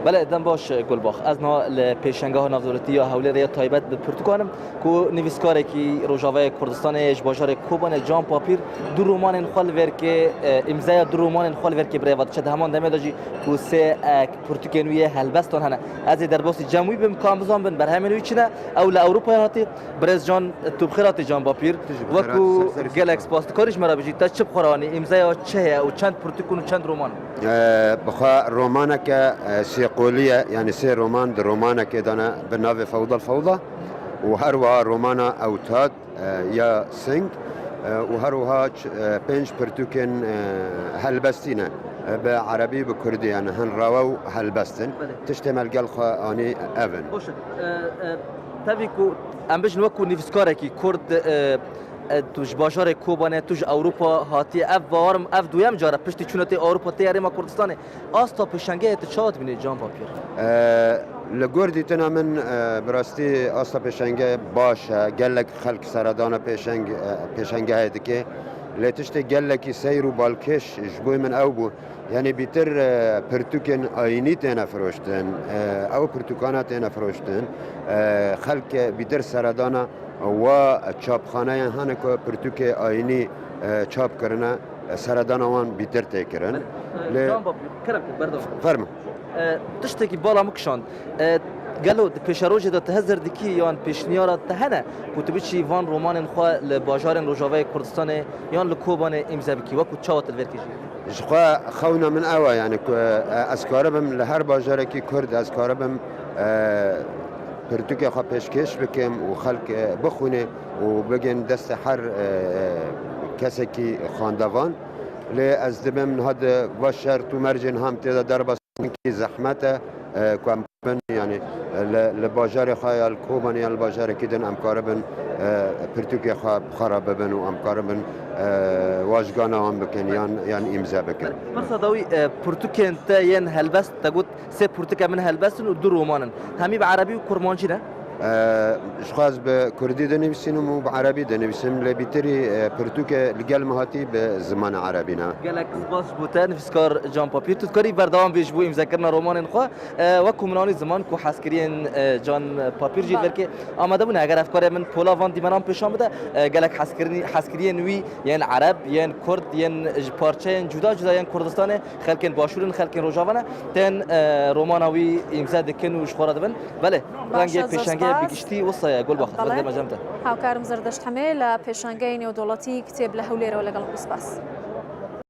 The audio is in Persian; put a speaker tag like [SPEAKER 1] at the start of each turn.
[SPEAKER 1] بله دم باش گلباخ از نا پیشنگاه ها نافدولتی یا حوله تایبت به پرتوکانم کو نویسکاره کی روجاوی کردستان اج بازار کوبان جان پاپیر دو رمان خال ورک امضای دو رمان خال ورک برواد شد همان دم داجی کو سه پرتوکانوی هلبستان هنه از در باسی جمعی بم کام بزن بن بر همین ویچنه او اروپا هاتی برز جان تو بخیرات جان پاپیر و کو گلکس پاست کارش مرا بجی تا چه بخورانی امضای چه او چند پرتوکان و چند رمان
[SPEAKER 2] بخا رومانك سيقولية يعني سي رومان در رومانك دانا بنافي فوضى الفوضى وهروها رومانا أوتاد يا سينك وهروها بينج برتوكن هلبستينا بعربي بكردي يعني هن راو هلبستن تشتمل قلخة اني افن
[SPEAKER 1] تبيكو ام بجن وكو نيفسكاركي كرد توش باشار کوبانه توش اروپا هاتی اف وارم اف دویم جاره پشتی چونتی اروپا تیاری ما کردستانه آستا پشنگه اتشات بینی جان پاپیر
[SPEAKER 2] لگوردی تنا من براستی آستا پشنگه باشه گلک خلق سردان پشنگه هایده که لیتشتی گلکی سیر و بالکش جبوی من او بو یعنی بیتر پرتوکن آینی تینا فروشتن او پرتوکانا تینا فروشتن خلق بیتر سردانا و چاپخانه هنه که پرتوک آینی چاپ کرنه سردان آوان بیتر تکرن
[SPEAKER 1] جان باب کرم برداشت
[SPEAKER 2] فرما
[SPEAKER 1] تشتکی بالا مکشان قالوا پیشروج دا تهزر دکی یان پیشنیارات تهنه کتبیچی وان رومان خوا لباجار روجاوی کردستان یان لکوبان امضا بکی و کد چاوت الورکیجی
[SPEAKER 2] جخوا خونا من اوا يعني اسكاربم لهر باجاركي كرد اسكاربم پرتوکیا خوا پیشکش بکم و خلق بخونه و بگن دست هر کسی که خواندوان لی از دبم نهاد و شرط و مرجن هم تیدا در بسن کی زحمت کم بن یعنی لباجار خیال کوبان یا لباجار کدن امکار بن پرتوکیا خوا خراب بن و امکار بن واجگانا هم بکن یان امضا بکن
[SPEAKER 1] مرصداوی پرتوکیا انت ین هلبست تقول سه پرتوکیا من هلبستن و دو رومانن همی بعربی و کرمانچی نه
[SPEAKER 2] اشخاص بكردي دنيسينهم وبعربي دنيسينهم لبيتري برتوكا لقال مهاتي بزمان عربينا
[SPEAKER 1] قالك باش بوتان في سكار جان بابير تذكري بردوام بيجبو مذكرنا رومان خو وكو مناني زمان كو حسكرين جان بابير جي بركي آماده بونه اگر افکار من پولا وان دی منام پیشام بده قالك حسكرين وي ين عرب ين كرد ين پارچه جدا جدا ين كردستان خلكن باشورن خلكن روجاوانه تن روماناوي امزا دکن و شخوره دبن بله رنگ پیشنگه بگشتی وصايا قول باخذ بدل ما جمته
[SPEAKER 3] هاوکارم زردشت همه لپیشنگه نیودولتی کتاب لهولیر و لگل قصباس